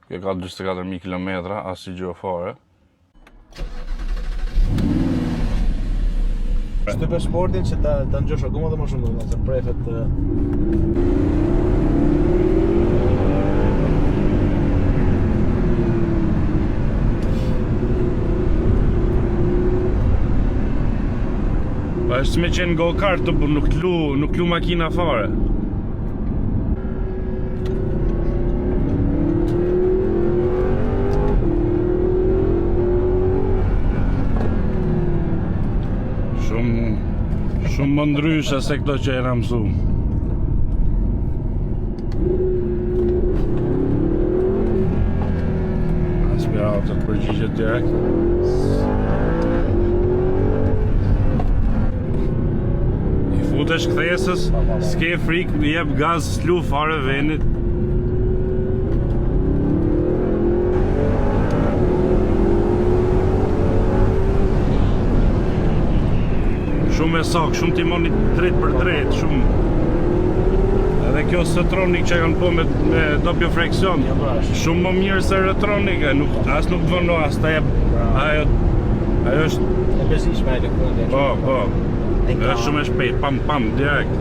Kjo ka 24.000 kilometra, as i gjë fare. Shtype sportin që ta ngjosh akoma dhe më shumë, se prefet Pa është me qenë go-kart të për nuk lu makina fare. Shumë më ndryshe se këto që e na mësu. Aspirator përgjigjet direkt. I futesh kthesës, s'ke frikë, jep gaz, s'lu fare venit. Shumë e sak, shumë timoni drejt për drejt, shumë. Edhe kjo Setronic që kanë po me doppio freksion, shumë më mirë se Retronic, as nuk vëno, as ta jep, ajo është... e bezishme e lëkundje. Po, është shumë e shpejt, pam, direkt.